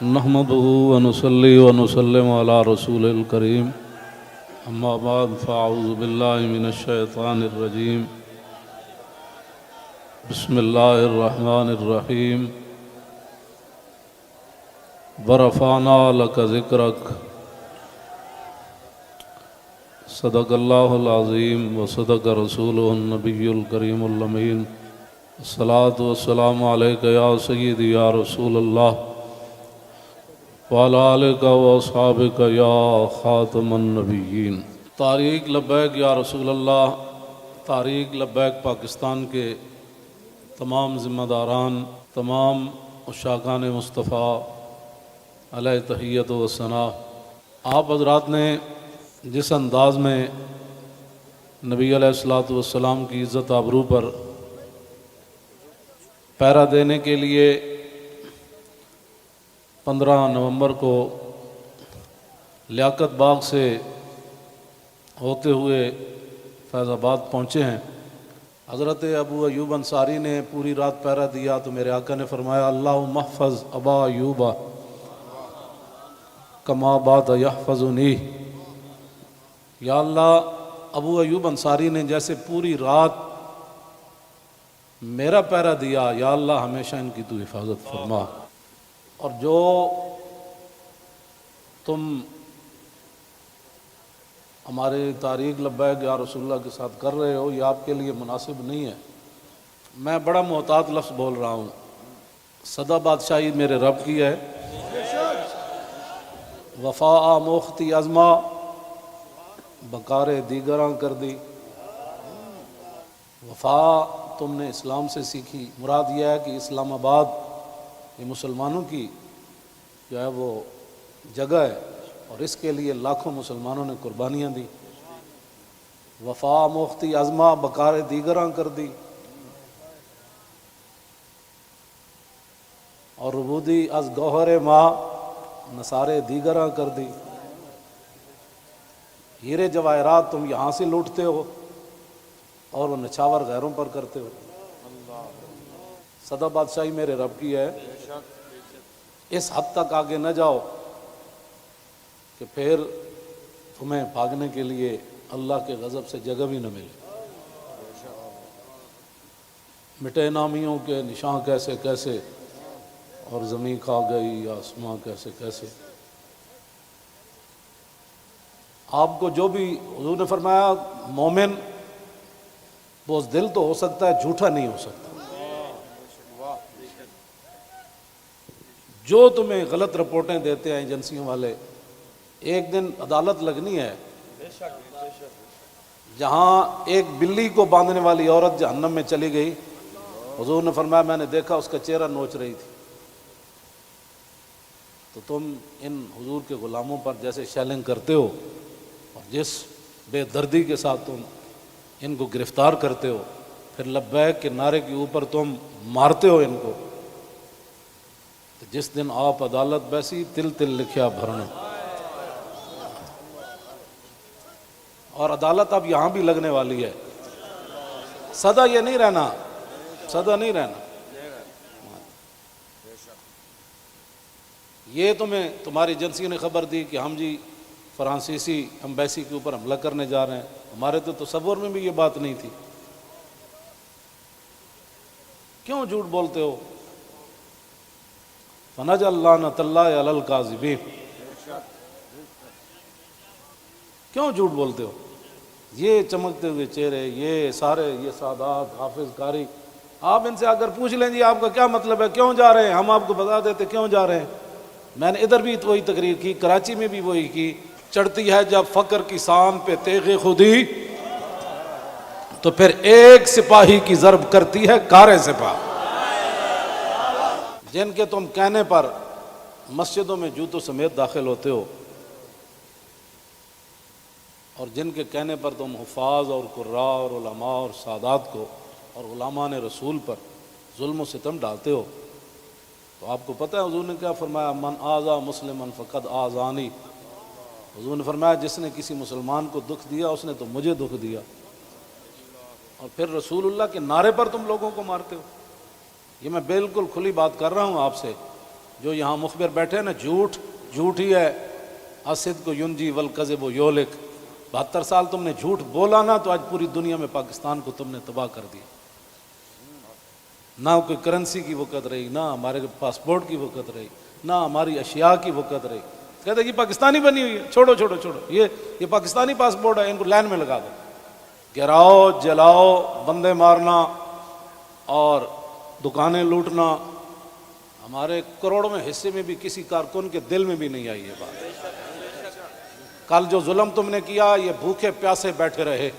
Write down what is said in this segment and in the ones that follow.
نحمده ونصلي ونسلم على رسول الكريم اما بعد فاعوذ بالله من الشيطان الرجيم بسم الله الرحمن الرحيم ورفعنا لك ذكرك صدق الله العظيم وصدق رسوله النبي الكريم الأمين الصلاة والسلام عليك يا سيدي يا رسول الله وعلى آلك وأصحابك يا خاتم النبيين۔ تحریک لبیک یا رسول اللہ، تحریک لبیک پاکستان کے تمام ذمہ داران، تمام عشاقان مصطفیٰ علیہ تحیت و ثنا، آپ حضرات نے جس انداز میں نبی علیہ الصلوۃ والسلام کی عزت آبرو پر پہرا دینے کے لیے 15 نومبر کو لیاقت باغ سے ہوتے ہوئے فیض آباد پہنچے ہیں، حضرت ابو ایوب انصاری نے پوری رات پہرا دیا تو میرے آقا نے فرمایا اللہم احفظ ابا ایوب کما بات یحفظنی، یا اللہ ابو ایوب انصاری نے جیسے پوری رات میرا پہرا دیا، یا اللہ ہمیشہ ان کی تو حفاظت فرما۔ اور جو تم ہمارے تحریک لبیک یا رسول اللہ کے ساتھ کر رہے ہو یہ آپ کے لیے مناسب نہیں ہے۔ میں بڑا محتاط لفظ بول رہا ہوں، سدا بادشاہی میرے رب کی ہے، وفا موختی ازما بکار دیگراں کر دی۔ وفا تم نے اسلام سے سیکھی، مراد یہ ہے کہ اسلام آباد یہ مسلمانوں کی جو ہے وہ جگہ ہے اور اس کے لیے لاکھوں مسلمانوں نے قربانیاں دی۔ وفا موختی ازما بکار دیگراں کر دی، اور ربودی از گوہر ماں نثارے دیگراں کر دی۔ ہیرے جواہرات تم یہاں سے لوٹتے ہو اور وہ نچھاور غیروں پر کرتے ہو۔ سدا بادشاہی میرے رب کی ہے، اس حد تک آگے نہ جاؤ کہ پھر تمہیں بھاگنے کے لیے اللہ کے غضب سے جگہ بھی نہ ملے۔ مٹے نامیوں کے نشان کیسے کیسے، اور زمین کھا گئی آسماں کیسے کیسے۔ آپ کو جو بھی حضور نے فرمایا مومن بزدل تو ہو سکتا ہے، جھوٹا نہیں ہو سکتا۔ جو تمہیں غلط رپورٹیں دیتے ہیں ایجنسیوں والے، ایک دن عدالت لگنی ہے جہاں ایک بلی کو باندھنے والی عورت جہنم میں چلی گئی، حضور نے فرمایا میں نے دیکھا اس کا چہرہ نوچ رہی تھی۔ تو تم ان حضور کے غلاموں پر جیسے شیلنگ کرتے ہو اور جس بے دردی کے ساتھ تم ان کو گرفتار کرتے ہو، پھر لبیک کے نعرے کے اوپر تم مارتے ہو ان کو، تو جس دن آپ عدالت بیسی تل تل لکھیا بھرنا۔ اور عدالت اب یہاں بھی لگنے والی ہے، سدا یہ نہیں رہنا، سدا نہیں رہنا۔ یہ تمہیں تمہاری ایجنسیوں نے خبر دی کہ ہم جی فرانسیسی ایمبیسی کے اوپر حملہ کرنے جا رہے ہیں، ہمارے تو تصور میں بھی یہ بات نہیں تھی۔ کیوں جھوٹ بولتے ہو؟ فنجعل لعنۃ اللہ علی الکاذبین، کیوں جھوٹ بولتے ہو؟ یہ چمکتے ہوئے چہرے، یہ سارے یہ سادات حافظ قاری، آپ ان سے اگر پوچھ لیں جی آپ کا کیا مطلب ہے، کیوں جا رہے ہیں، ہم آپ کو بتا دیتے کیوں جا رہے ہیں۔ میں نے ادھر بھی وہی تقریر کی، کراچی میں بھی وہی کی۔ چڑھتی ہے جب فقر کی سان پہ تیغ خودی، تو پھر ایک سپاہی کی ضرب کرتی ہے کار سپاہ۔ جن کے تم کہنے پر مسجدوں میں جوتوں سمیت داخل ہوتے ہو، اور جن کے کہنے پر تم حفاظ اور قراء اور علماء اور سادات کو اور غلامان رسول پر ظلم و ستم ڈالتے ہو، تو آپ کو پتہ ہے حضور نے کیا فرمایا، من آذا مسلما فقد آذانی۔ حضور نے فرمایا جس نے کسی مسلمان کو دکھ دیا اس نے تو مجھے دکھ دیا، اور پھر رسول اللہ کے نعرے پر تم لوگوں کو مارتے ہو۔ یہ میں بالکل کھلی بات کر رہا ہوں آپ سے، جو یہاں مخبر بیٹھے ہیں نا، جھوٹ ہی ہے، الصدق ینجی والکذب یہلک۔ 72 سال تم نے جھوٹ بولا نا، تو آج پوری دنیا میں پاکستان کو تم نے تباہ کر دیا۔ نہ کوئی کرنسی کی وقت رہی، نہ ہمارے پاسپورٹ کی وقت رہی، نہ ہماری اشیاء کی وقت رہی۔ کہتے یہ پاکستانی بنی ہوئی ہے، چھوڑو چھوڑو چھوڑو، یہ پاکستانی پاسپورٹ ہے، ان کو لائن میں لگا دو۔ گراؤ، جلاؤ، بندے مارنا اور دکانیں لوٹنا، ہمارے کروڑوں میں حصے میں بھی کسی کارکن کے دل میں بھی نہیں آئی یہ بات۔ کل جو ظلم تم نے کیا، یہ بھوکے پیاسے بیٹھے رہے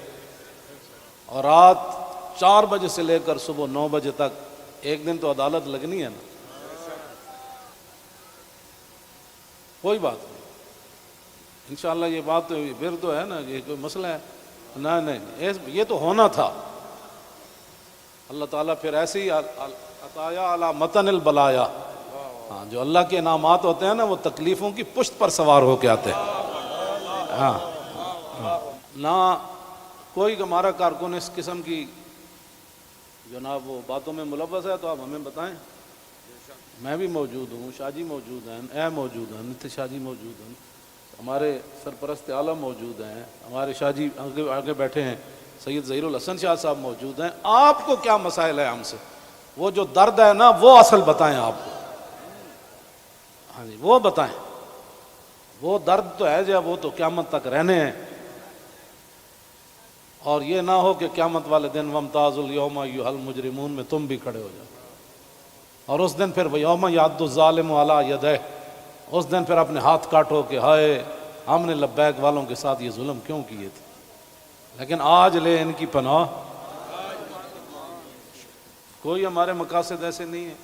اور رات 4 بجے سے لے کر صبح 9 بجے تک، ایک دن تو عدالت لگنی ہے نا۔ کوئی بات نہیں، انشاءاللہ یہ بات پھر تو ہے نا، یہ کوئی مسئلہ ہے؟ نہیں، یہ تو ہونا تھا۔ اللہ تعالیٰ پھر ایسے ہی عطایا علی متن البلایا، ہاں، جو اللہ کے انعامات ہوتے ہیں نا، وہ تکلیفوں کی پشت پر سوار ہو کے آتے ہیں۔ ہاں، نہ کوئی ہمارا کارکن اس قسم کی جناب وہ باتوں میں ملوث ہے تو آپ ہمیں بتائیں۔ میں بھی موجود ہوں، شاہ جی موجود ہیں، اے موجود ہیں، نتیش شاہ جی موجود ہیں، ہمارے سرپرست عالم موجود ہیں، ہمارے شاہ جی آگے بیٹھے ہیں، سید ظہیر الحسن شاہ صاحب موجود ہیں۔ آپ کو کیا مسائل ہے ہم سے؟ وہ جو درد ہے نا، وہ اصل بتائیں آپ کو۔ ہاں جی، وہ بتائیں، وہ درد تو ہے جو وہ تو قیامت تک رہنے ہیں، اور یہ نہ ہو کہ قیامت والے دن وامتاز الیوم ایھا المجرمون میں تم بھی کھڑے ہو جاؤ، اور اس دن پھر یوم یعض الظالم علی یدیہ، اس دن پھر اپنے ہاتھ کاٹو کہ ہائے ہم نے لبیک والوں کے ساتھ یہ ظلم کیوں کیے تھے۔ لیکن آج لے ان کی پناہ، کوئی ہمارے مقاصد ایسے نہیں ہیں۔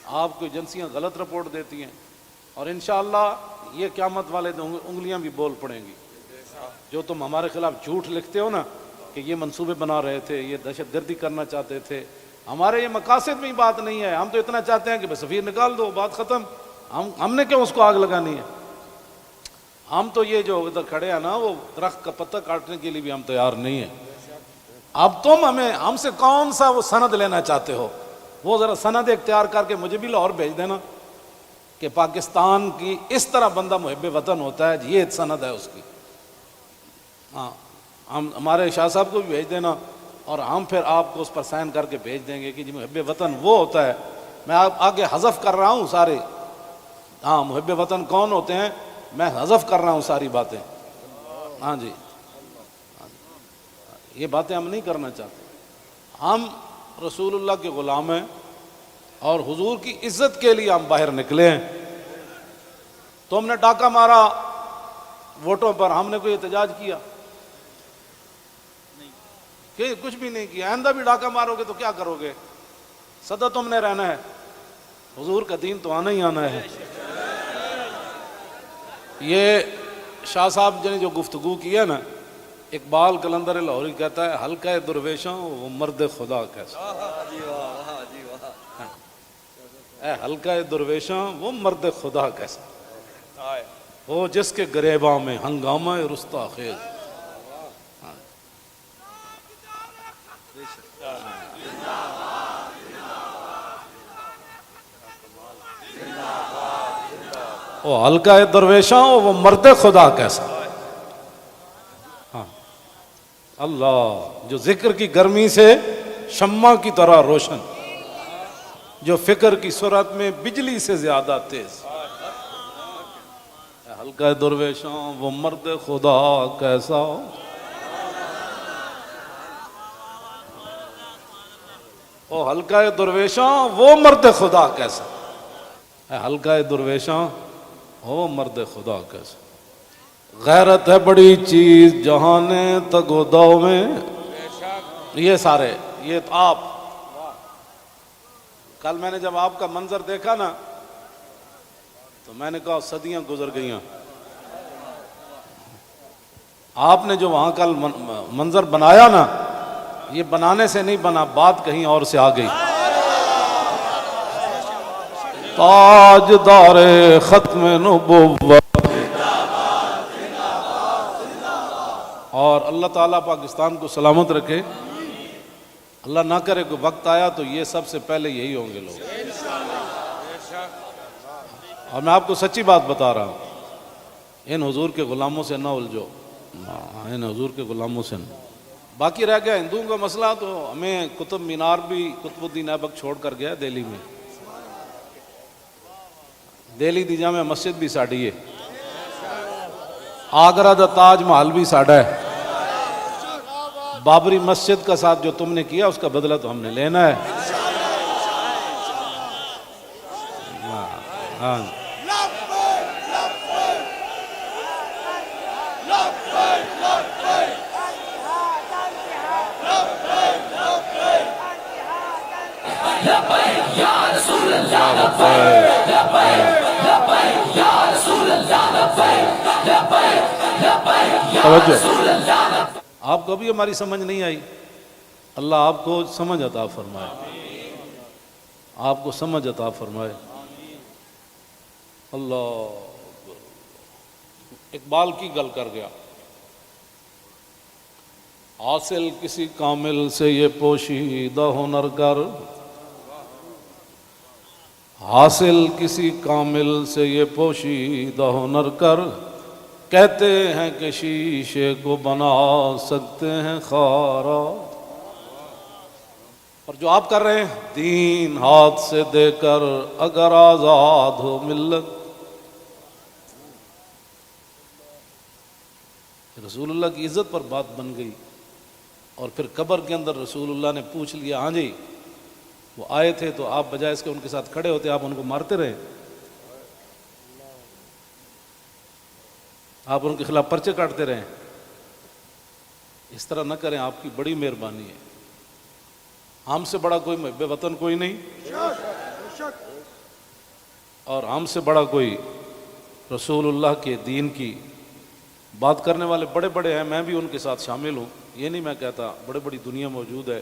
آپ کو ایجنسیاں غلط رپورٹ دیتی ہیں، اور انشاءاللہ یہ قیامت والے دن انگلیاں بھی بول پڑیں گی۔ جو تم ہمارے خلاف جھوٹ لکھتے ہو نا کہ یہ منصوبے بنا رہے تھے، یہ دہشت گردی کرنا چاہتے تھے، ہمارے یہ مقاصد میں بات نہیں ہے۔ ہم تو اتنا چاہتے ہیں کہ بس سفیر نکال دو، بات ختم۔ ہم نے کیوں اس کو آگ لگانی ہے؟ ہم تو یہ جو ادھر کھڑے ہیں نا، وہ درخت کا پتہ کاٹنے کے لیے بھی ہم تیار نہیں ہیں۔ اب تم ہم سے کون سا وہ سند لینا چاہتے ہو؟ وہ ذرا سند اختیار کر کے مجھے بھی لاہور بھیج دینا کہ پاکستان کی اس طرح بندہ محب وطن ہوتا ہے، یہ سند ہے اس کی۔ ہاں، ہمارے شاہ صاحب کو بھی بھیج دینا، اور ہم پھر آپ کو اس پر سائن کر کے بھیج دیں گے کہ جی محب وطن وہ ہوتا ہے۔ میں آگے حذف کر رہا ہوں سارے، ہاں، محب وطن کون ہوتے ہیں میں حذف کر رہا ہوں ساری باتیں۔ ہاں جی، یہ باتیں ہم نہیں کرنا چاہتے۔ ہم رسول اللہ کے غلام ہیں، اور حضور کی عزت کے لیے ہم باہر نکلے ہیں۔ تم نے ڈاکہ مارا ووٹوں پر، ہم نے کوئی احتجاج کیا؟ کہ کچھ بھی نہیں کیا۔ آئندہ بھی ڈاکہ مارو گے تو کیا کرو گے؟ سدا تم نے رہنا ہے، حضور کا دین تو آنا ہی آنا ہے۔ یہ شاہ صاحب نے جو گفتگو کی ہے نا، اقبال قلندر لاہوری کہتا ہے حلقہ درویشاں وہ مرد خدا کیسا، اے حلقہ درویشاں وہ مرد خدا کیسا، وہ جس کے گریباں میں ہنگامہ رستا خیز۔ وہ حلقہ درویشاں وہ مرد خدا کیسا۔ ہاں، اللہ جو ذکر کی گرمی سے شمع کی طرح روشن، جو فکر کی سرعت میں بجلی سے زیادہ تیز، حلقہ درویشاں وہ مرد خدا کیسا۔ او حلقہ درویشاں وہ مرد خدا کیسا، حلقہ درویشاں وہ مرد خدا کیسا۔ غیرت ہے بڑی چیز جہانے تگ و دو میں، یہ سارے یہ آپ، کل میں نے جب آپ کا منظر دیکھا نا تو میں نے کہا صدیاں گزر گئیں۔ آپ نے جو وہاں کل منظر بنایا نا، یہ بنانے سے نہیں بنا، بات کہیں اور سے آ گئی۔ تاجدار ختم نبوت، اور اللہ تعالیٰ پاکستان کو سلامت رکھے۔ اللہ نہ کرے کوئی وقت آیا تو یہ سب سے پہلے یہی ہوں گے لوگ۔ اور میں آپ کو سچی بات بتا رہا ہوں، ان حضور کے غلاموں سے نہ الجھو، ان حضور کے غلاموں سے نہ۔ باقی رہ گیا ہندوؤں کا مسئلہ، تو ہمیں قطب مینار بھی قطب الدین ایبک چھوڑ کر گیا دہلی میں، دہلی دی جامع مسجد بھی ساڑی ہے، آگرہ دا تاج محل بھی ساڑا ہے، بابری مسجد کا ساتھ جو تم نے کیا اس کا بدلہ تو ہم نے لینا ہے۔ ہاں توجہ، آپ کو بھی ہماری سمجھ نہیں آئی، اللہ آپ کو سمجھ عطا فرمائے، آپ کو سمجھ عطا فرمائے۔ اللہ اقبال کی گل کر گیا، حاصل کسی کامل سے یہ پوشیدہ ہنر کر، حاصل کسی کامل سے یہ پوشیدہ ہنر کر، کہتے ہیں کہ شیشے کو بنا سکتے ہیں خارا۔ اور جو آپ کر رہے ہیں، دین ہاتھ سے دے کر اگر آزاد ہو ملت۔ رسول اللہ کی عزت پر بات بن گئی، اور پھر قبر کے اندر رسول اللہ نے پوچھ لیا، ہاں جی وہ آئے تھے تو آپ بجائے اس کے ان کے ساتھ کھڑے ہوتے، آپ ان کو مارتے رہے، آپ ان کے خلاف پرچے کاٹتے رہے۔ اس طرح نہ کریں، آپ کی بڑی مہربانی ہے، ہم سے بڑا کوئی محب وطن کوئی نہیں، اور ہم سے بڑا کوئی رسول اللہ کے دین کی بات کرنے والے بڑے بڑے ہیں، میں بھی ان کے ساتھ شامل ہوں، یہ نہیں میں کہتا، بڑے بڑی دنیا موجود ہے،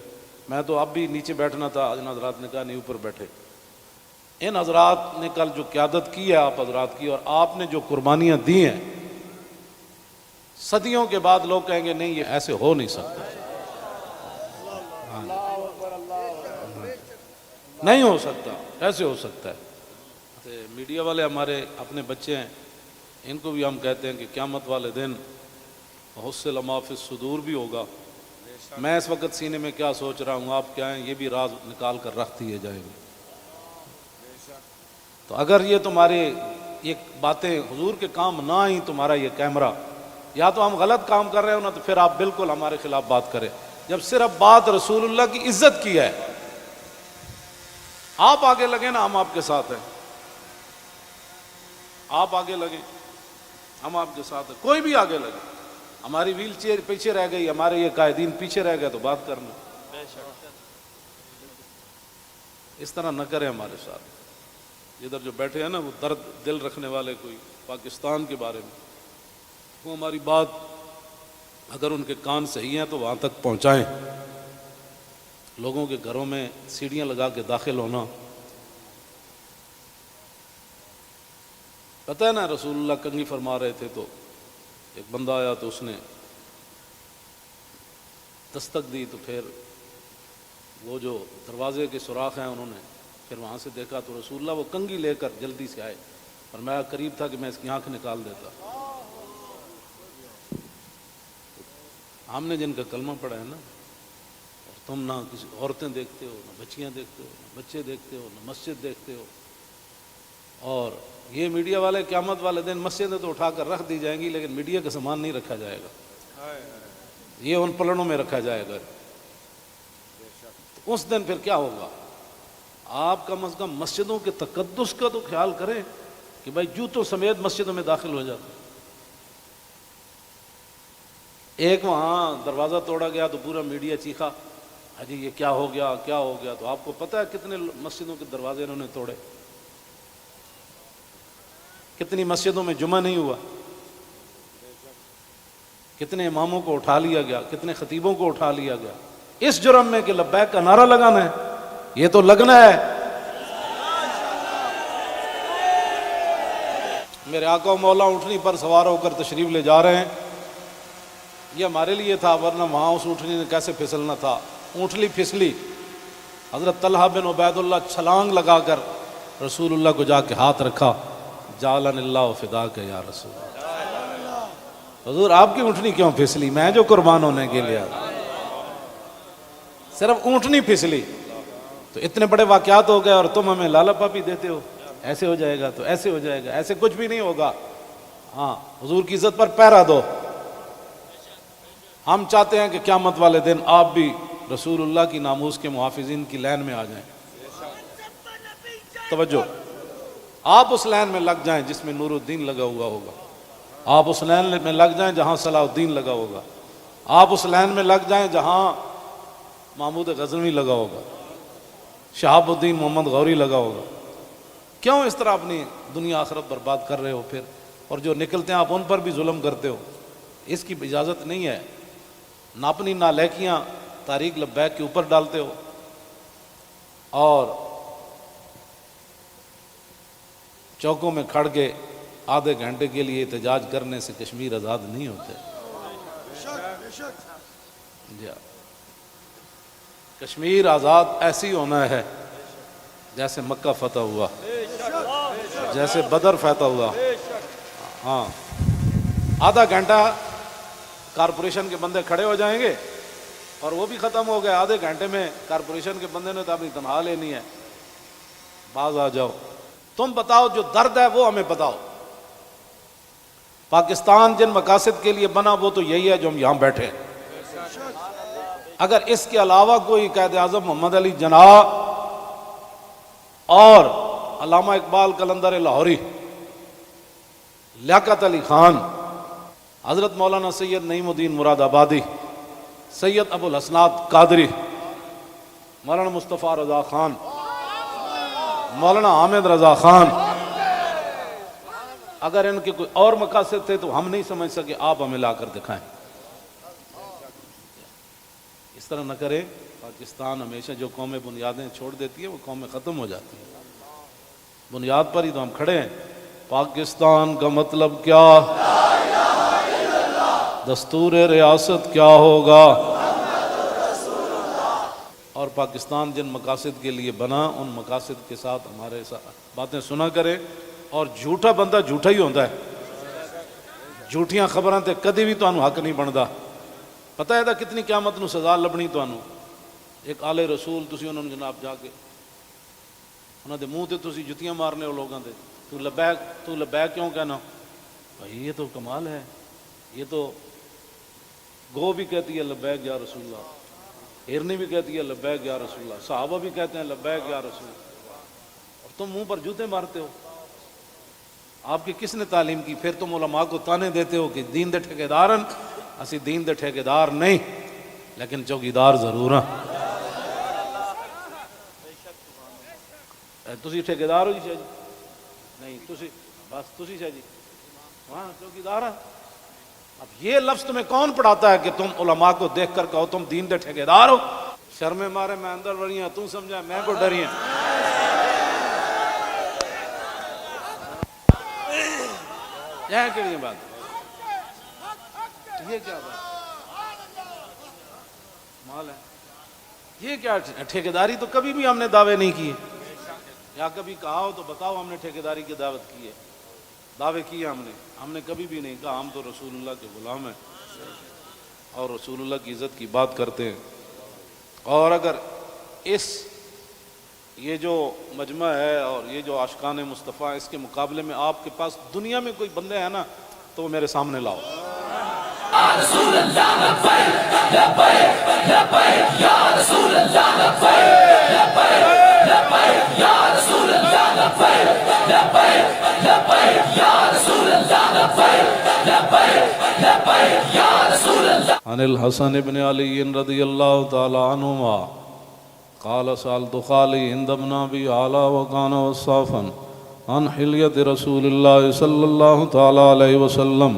میں تو اب بھی نیچے بیٹھنا تھا، ان حضرات نے کہا نہیں اوپر بیٹھے۔ ان حضرات نے کل جو قیادت کی ہے آپ حضرات کی، اور آپ نے جو قربانیاں دی ہیں، صدیوں کے بعد لوگ کہیں گے نہیں یہ ایسے ہو نہیں سکتا، نہیں ہو سکتا، ایسے ہو سکتا ہے۔ میڈیا والے ہمارے اپنے بچے ہیں، ان کو بھی ہم کہتے ہیں کہ قیامت والے دن حصل ما فی الصدور بھی ہوگا۔ میں اس وقت سینے میں کیا سوچ رہا ہوں، آپ کیا ہیں، یہ بھی راز نکال کر رکھ دیے جائیں گے۔ تو اگر یہ تمہارے یہ باتیں حضور کے کام نہ آئیں، تمہارا یہ کیمرہ، یا تو ہم غلط کام کر رہے ہو نا، تو پھر آپ بالکل ہمارے خلاف بات کریں۔ جب صرف بات رسول اللہ کی عزت کی ہے، آپ آگے لگے نا، ہم آپ کے ساتھ ہیں، آپ آگے لگیں، ہم آپ کے ساتھ ہیں، کوئی بھی آگے لگے۔ ہماری ویل چیئر پیچھے رہ گئی، ہمارے یہ قائدین پیچھے رہ گئے، تو بات کرنا، اس طرح نہ کریں ہمارے ساتھ۔ ادھر جو بیٹھے ہیں نا، وہ درد دل رکھنے والے، کوئی پاکستان کے بارے میں، وہ ہماری بات اگر ان کے کان صحیح ہیں تو وہاں تک پہنچائیں۔ لوگوں کے گھروں میں سیڑھیاں لگا کے داخل ہونا، پتہ ہے نا رسول اللہ کنگھی فرما رہے تھے، تو ایک بندہ آیا تو اس نے دستک دی، تو پھر وہ جو دروازے کے سوراخ ہیں انہوں نے پھر وہاں سے دیکھا، تو رسول اللہ وہ کنگھی لے کر جلدی سے آئے، اور میں قریب تھا کہ میں اس کی آنکھ نکال دیتا۔ ہم نے جن کا کلمہ پڑھا ہے نا، اور تم نہ کسی عورتیں دیکھتے ہو، نہ بچیاں دیکھتے ہو، نہ بچے دیکھتے ہو، نہ مسجد دیکھتے ہو، اور یہ میڈیا والے قیامت والے دن مسجدیں تو اٹھا کر رکھ دی جائیں گی، لیکن میڈیا کا سامان نہیں رکھا جائے گا، یہ ان پلڑوں میں رکھا جائے گا۔ تو اس دن پھر کیا ہوگا؟ آپ کم از کم مسجدوں کے تقدس کا تو خیال کریں کہ بھائی جوتوں سمیت مسجدوں میں داخل ہو جاتے۔ ایک وہاں دروازہ توڑا گیا تو پورا میڈیا چیخا، حجی یہ کیا ہو گیا، کیا ہو گیا؟ تو آپ کو پتہ ہے کتنے مسجدوں کے دروازے انہوں نے توڑے، کتنی مسجدوں میں جمعہ نہیں ہوا، کتنے اماموں کو اٹھا لیا گیا، کتنے خطیبوں کو اٹھا لیا گیا، اس جرم میں کہ لبیک کا نعرہ لگانا ہے، یہ تو لگنا ہے۔ میرے آقا و مولا اونٹنی پر سوار ہو کر تشریف لے جا رہے ہیں، یہ ہمارے لیے تھا، ورنہ وہاں اس اونٹنی نے کیسے پھسلنا تھا، اونٹلی پھسلی، حضرت طلحہ بن عبید اللہ چھلانگ لگا کر رسول اللہ کو جا کے ہاتھ رکھا، جعلن اللہ فداک یا رسول اللہ۔ حضور آپ کی اونٹنی کیوں پھسلی؟ میں جو قربان ہونے کے لیے صرف اونٹنی پھسلی تو اتنے بڑے واقعات ہو گئے اور تم ہمیں لالا پاپی دیتے ہو، ایسے ہو جائے گا تو ایسے ہو جائے گا، ایسے کچھ بھی نہیں ہوگا۔ ہاں حضور کی عزت پر پہرا دو۔ ہم چاہتے ہیں کہ قیامت والے دن آپ بھی رسول اللہ کی ناموس کے محافظین کی لائن میں آ جائیں۔ توجہ، آپ اس لائن میں لگ جائیں جس میں نور الدین لگا ہوا ہوگا، آپ اس لائن میں لگ جائیں جہاں صلاح الدین لگا ہوگا، آپ اس لائن میں لگ جائیں جہاں محمود غزنوی لگا ہوگا، شہاب الدین محمد غوری لگا ہوگا۔ کیوں اس طرح اپنی دنیا آخرت برباد کر رہے ہو پھر؟ اور جو نکلتے ہیں آپ ان پر بھی ظلم کرتے ہو، اس کی اجازت نہیں ہے۔ نہ اپنی نالیکیاں تاریخ لبیک کے اوپر ڈالتے ہو، اور چوکوں میں کھڑ کے آدھے گھنٹے کے لیے احتجاج کرنے سے کشمیر آزاد نہیں ہوتے۔ جی، کشمیر آزاد ایسی ہونا ہے جیسے مکہ فتح ہوا، جیسے بدر فتح ہوا۔ ہاں، آدھا گھنٹہ کارپوریشن کے بندے کھڑے ہو جائیں گے اور وہ بھی ختم ہو گئے۔ آدھے گھنٹے میں کارپوریشن کے بندے نے تو اپنی تنخواہ لینی ہے، باز آ جاؤ، تم بتاؤ جو درد ہے وہ ہمیں بتاؤ۔ پاکستان جن مقاصد کے لیے بنا وہ تو یہی ہے جو ہم یہاں بیٹھے ہیں۔ اگر اس کے علاوہ کوئی قائد اعظم محمد علی جناح اور علامہ اقبال قلندر لاہوری، لیاقت علی خان، حضرت مولانا سید نعیم الدین مراد آبادی، سید ابو الحسنات قادری، مولانا مصطفیٰ رضا خان، مولانا حامد رضا خان، اگر ان کے کوئی اور مقاصد تھے تو ہم نہیں سمجھ سکے، آپ ہمیں لا کر دکھائیں۔ اس طرح نہ کریں۔ پاکستان ہمیشہ جو قومیں بنیادیں چھوڑ دیتی ہیں وہ قومیں ختم ہو جاتی ہیں۔ بنیاد پر ہی تو ہم کھڑے ہیں۔ پاکستان کا مطلب کیا؟ دستور ریاست کیا ہوگا؟ اور پاکستان جن مقاصد کے لیے بنا ان مقاصد کے ساتھ ہمارے ساتھ باتیں سنا کریں۔ اور جھوٹا بندہ جھوٹا ہی ہوتا ہے، جھوٹیاں خبراں تے کدی بھی تانوں حق نہیں بندا۔ پتہ ہے کتنی قیامت نو سزا لبنی تانوں۔ ایک آلے رسول تسی انہوں نے جناب جا کے انہاں دے منہ تے تسی جتیاں مارنے ہو لوگاں دے، تو لبیک کیوں کہنا؟ بھائی یہ تو کمال ہے، یہ تو گو بھی کہتی ہے لبیک یا رسول اللہ، ہرنی بھی کہتی ہے لبیک یا رسول اللہ، صحابہ بھی کہتے ہیں لبیک یا رسول اللہ، اور تم منہ پر جوتے مارتے ہو۔ آپ کی کس نے تعلیم کی؟ پھر تم علماء کو تانے دیتے ہو کہ دین دے ٹھیکیدارن، اسی دین دے ٹھیکیدار نہیں لیکن چوکیدار ضرور ہیں۔ تسی ٹھیکیدار ہو جی شاہ جی؟ نہیں، تسی بس تسی شاہ جی ہاں چوکیدار ہیں۔ اب یہ لفظ تمہیں کون پڑھاتا ہے کہ تم علماء کو دیکھ کر کہو تم دین دے ٹھیکیدار ہو؟ شرم مارے میں اندر بڑی ہیں، تم سمجھا میں کو ڈری ہیں۔ یہ کیڑی بات؟ یہ کیا بات مال ہے؟ یہ کیا ٹھیکیداری تو کبھی بھی ہم نے دعوے نہیں کیے، یا کبھی کہا ہو تو بتاؤ ہم نے ٹھیکیداری کی دعوت کی ہے، دعوے کیے ہم نے کبھی بھی نہیں کہا ہم تو رسول اللہ کے غلام ہیں اور رسول اللہ کی عزت کی بات کرتے ہیں۔ اور اگر یہ جو مجمع ہے اور یہ جو عاشقان مصطفیٰ اس کے مقابلے میں آپ کے پاس دنیا میں کوئی بندے ہیں نا تو وہ میرے سامنے لاؤ۔ رسول اللہ لبیک لبیک لبیک یا رسول اللہ لبیک لبیک لبیک یا رسول اللہ لبیک لبیک لبیک یا رسول اللہ لبیک لبیک لبیک یا رسول اللہ۔ عن الحسن بن علی رضی اللہ تعالی عنہما قال سألت خالي عند ابن أبي علا وكان وصافا عن حلية رسول الله صلى الله تعالى عليه وسلم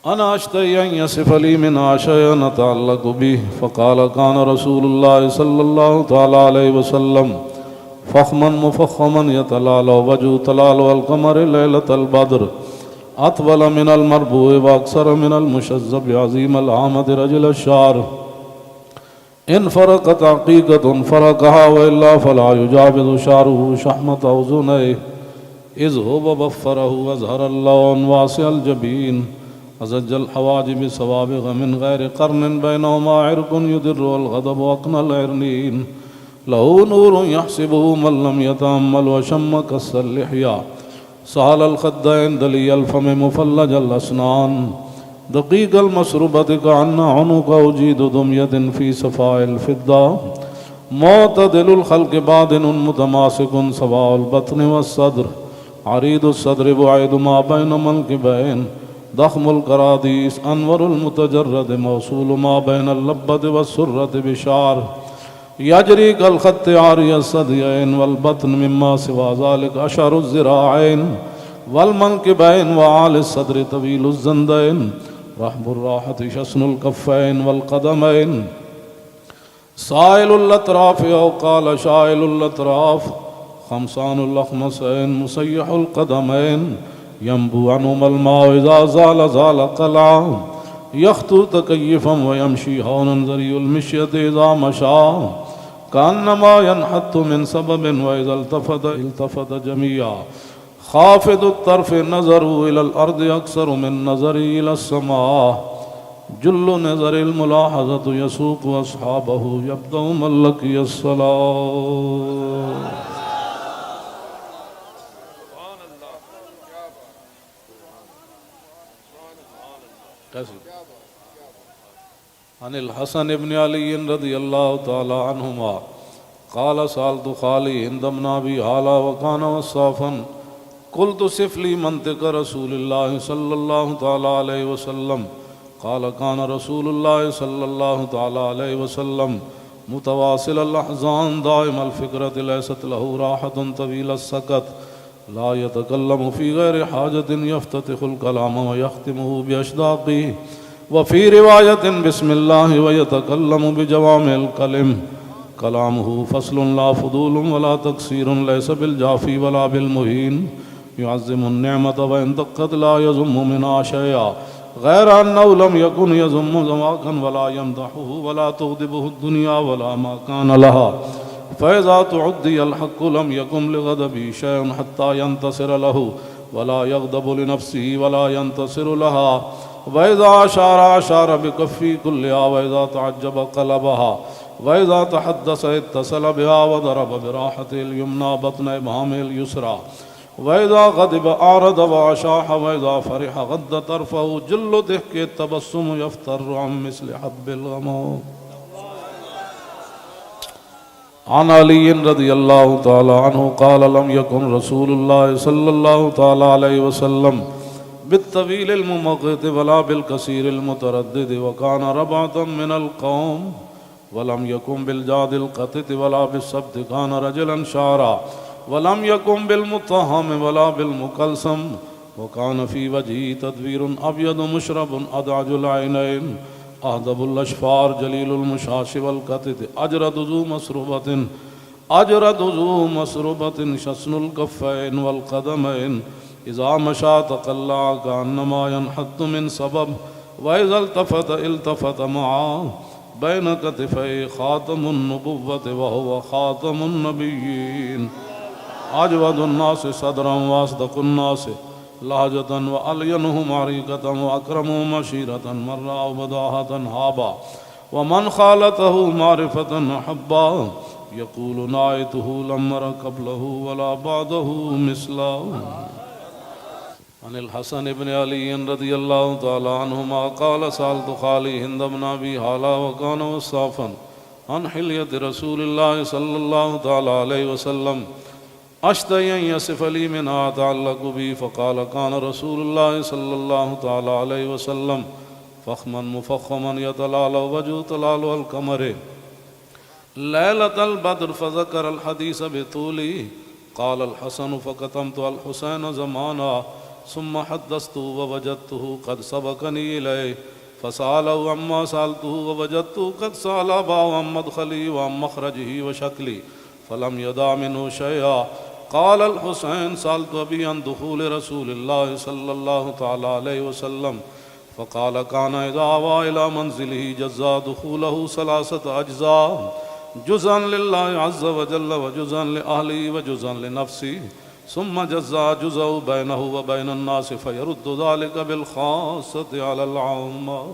أنا أشتهي أن يصف لي منها شيئا أتعلق به فقال كان رسول الله صلى الله تعالى عليه وسلم فخما مفخما يتلالى وجه تلالى القمر ليلة البدر أطول من المربوع وأكثر من المشذب عظيم العامد رجل الشعر ان فرقت عقیقت فرقها وإلا فلا يجاوز شعره شحمة أذنيه إذ هو بفره وأظهر اللون واسع الجبين أزج الحواجب سوابغ من غير قرن بينهما عرق يدر والغضب أقنى العرنين له نور يحسبه من لم يتأمل وشم كس اللحية سهل الخدين دلي الفم مفلج الأسنان دقيق المسربة كأن عنق أجيد دمية في صفاء الفضة معتدل الخلق بادن متماسك سواء البطن والصدر عريض الصدر بعيد ما بين منكبين ضخم الكراديس أنور المتجرد موصول ما بين اللبة والسرة بشعر يجري كالخط عاري الثديين والبطن مما سوى ذلك أشعر الذراعين والمنكبين وعالي الصدر طويل الزندين رحب الراحة شسن الكفين والقدمين سائل الأطراف أو قال شائل الأطراف خمسان الأخمسين مسيح القدمين ينبو عنهما الماء إذا زال زال قلعا يخطو تكيفا ويمشي هونا ذري المشية إذا مشى كأنما ينحت من سبب وإذا التفت جميعا خافض الطرف نظره إلى الأرض أكثر من نظره إلى السماء جل نظر الملاحظة يسوق أصحابه يبدأ من لقي الصلاة. عن الحسن بن علي رضي الله تعالى عنهما قال سألت خالي هند بن أبي هالة وكان وصافا قلت صف لي منطق رسول الله صلى الله تعالى عليه وسلم قال كان رسول الله صلى الله تعالى عليه وسلم متواصل الأحزان دائم الفكرة ليست له راحة طويل السكت لا يتكلم في غير حاجة يفتتح الكلام ويختمه بأشداقه وفي رواية بسم الله ويتكلم بجوامع الكلم كلامه فصل لا فضول ولا تقصير ليس بالجافي ولا بالمهين يعظم النعمة وإن دقت لا يذم منها شيئا غير أنه لم يكن يذم ذواقا ولا يمدحه ولا تغضبه الدنيا ولا ما كان لها فإذا تعدي الحق لم يكن لغضبه شيء حتى ينتصر له ولا يغضب لنفسه ولا ينتصر لها وإذا أشار بكفي كلها وإذا تعجب قلبها وإذا تحدث اتصل بها وضرب براحته اليمنى بطن إبهامه اليسرى وإذا غضب أعرض وأشاح وإذا فرح غض طرفه جل ضحك التبسم يفتر عن مثل حب الغمام. عن علي رضي الله تعالى عنه قال لم يكن رسول الله صلى الله تعالى عليه وسلم بالطويل الممقت ولا بالكثير المتردد وكان ربعة من القوم ولم يكن بالجاد القتت ولا بالسبت كان رجلا شعرا ولم يكن بالمطهم ولا بالمكلسم وكان في وجهه تدوير أبيض مشرب أدعج العينين أهدب الأشفار جليل المشاش والكتت أجرد ذو مسربة شسن الكفين والقدمين إذا مشى تقلع كأنما ينحط من سبب وإذا التفت معه بين كتفي خاتم النبوة وهو خاتم النبيين أجود الناس صدرا وأصدق الناس لهجة وألينهم عريقة وأكرمهم عشيرة مرة وبداهة هابا ومن خالته معرفة أحبا يقول نايته لم أر قبله ولا بعده مثله. عن الحسن بن علي رضي الله تعالى عنهما قال سألت خالي هند بن أبي هالة وكان وصافا عن حلية رسول الله صلى الله تعالى عليه وسلم أشتهي أن يصف لي منها أتعلق بي فقال كان رسول الله صلى الله تعالى عليه وسلم فخما مفخما يتلالى وجه تلالى القمر ليلة البدر فذكر الحديث بطوله قال الحسن فكتمت الحسين زمانا ثم حدثته ووجدته قد سبقني إليه فسأله عما سألته ووجدته قد سأل أباه عن مدخلي وعن مخرجه وشكلي فلم يدع منه شيئا. قال الحسين سألت أبي عن دخول رسول الله صلى الله تعالى عليه وسلم فقال كان إذا آوى إلى منزله جزا دخوله 3 أجزاء جزءا لله عز وجل وجزءا لأهله وجزءا لنفسه ثم جزا جزء بينه وبين الناس فيرد ذلك بالخاصة على العامة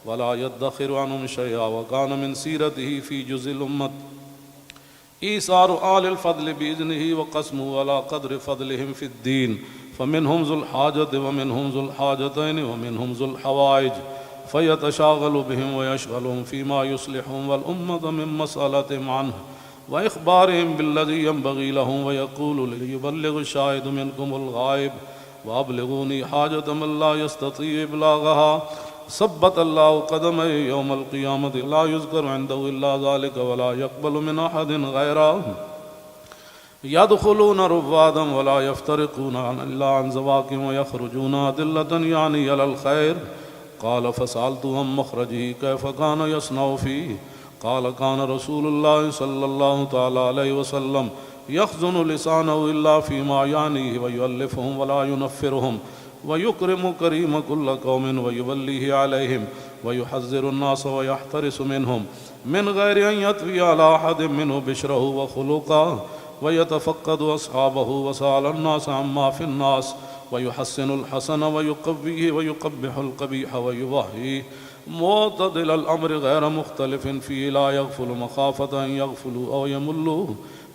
ولا يدخر عنهم شيئا وكان من سيرته في جزء الأمة إيثار آل الفضل بإذنه وقسمه على قدر فضلهم في الدين فمنهم ذو الحاجة ومنهم ذو الحاجتين ومنهم ذو الحوائج فيتشاغل بهم ويشغلهم فيما يصلحهم والأمة من مسألتهم عنه وإخبارهم بالذي ينبغي لهم ويقول ليبلغ الشاهد منكم الغائب وأبلغوني حاجة من لا يستطيع إبلاغها ثبت الله قدمه يوم القيامة لا يذكر عنده إلا ذلك ولا يقبل من أحد غيره يدخلون رفادا ولا يفترقون إلا عن زواكم ويخرجون أدلة يعني على الخير قال فسألته عن مخرجه كيف كان يصنع فيه قال كان رسول الله صلى الله تعالى عليه وسلم يخزن لسانه إلا فيما يعنيه ويؤلفهم ولا ينفرهم ويكرم كريم كل قوم ويوليه عليهم ويحذر الناس ويحترس منهم من غير أن يطوي على أحد منه بشره وخلقه ويتفقد أصحابه وسأل الناس عما في الناس ويحسن الحسن ويقويه ويقبح القبيح ويوهيه معتدل الأمر غير مختلف فيه لا يغفل مخافة أن يغفلوا أو يملوا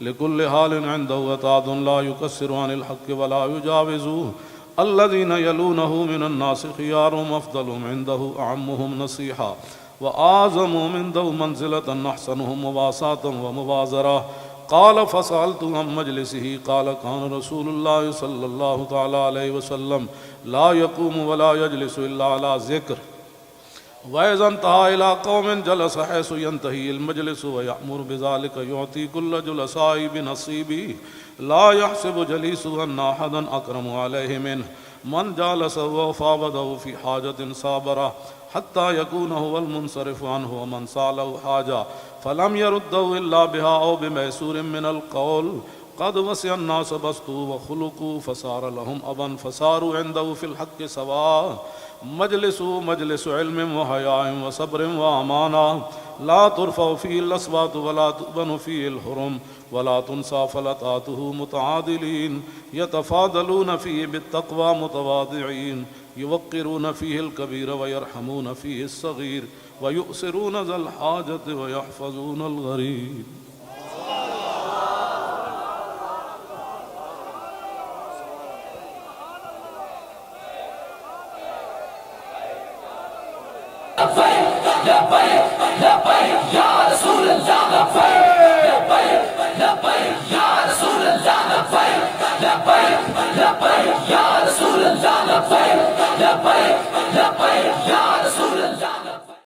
لكل حال عنده وتعد لا يكسر عن الحق ولا يجاوزوه الذين يلونه من الناس خيارهم أفضلهم عنده أعمهم نصيحة وأعظمهم عنده منزلة أحسنهم مواساة ومبازرة قال فسألت عن مجلسه قال كان رسول الله صلى الله تعالى عليه وسلم لا يقوم ولا يجلس إلا على ذكر وإذا انتهى إلى قوم جلس حيث ينتهي المجلس ويأمر بذلك يعطي كل جلساء بنصيبه لا يحسب جليسه أن أحدا أكرم عليه منه من جالسه وفاوضه في حاجة صابرة حتى يكون هو المنصرف عنه ومن سأله حاجة فلم يرده إلا بها أو بميسور من القول قد وسع الناس بسطوا وخلقوا فصار لهم أبا فصاروا عنده في الحق سواء مجلس علم وحياء وصبر وأمانة لا ترفع فيه الأصوات ولا تؤبن فيه الحرم ولا تنسى فلتاته متعادلين يتفاضلون فيه بالتقوى متواضعين يوقرون فيه الكبير ويرحمون فيه الصغير ويؤسرون ذا الحاجة ويحفظون الغريب لبيك لبيك لبيك يا رسول الله لبيك لبيك لبيك يا رسول الله لبيك لبيك لبيك يا رسول الله لبيك لبيك لبيك يا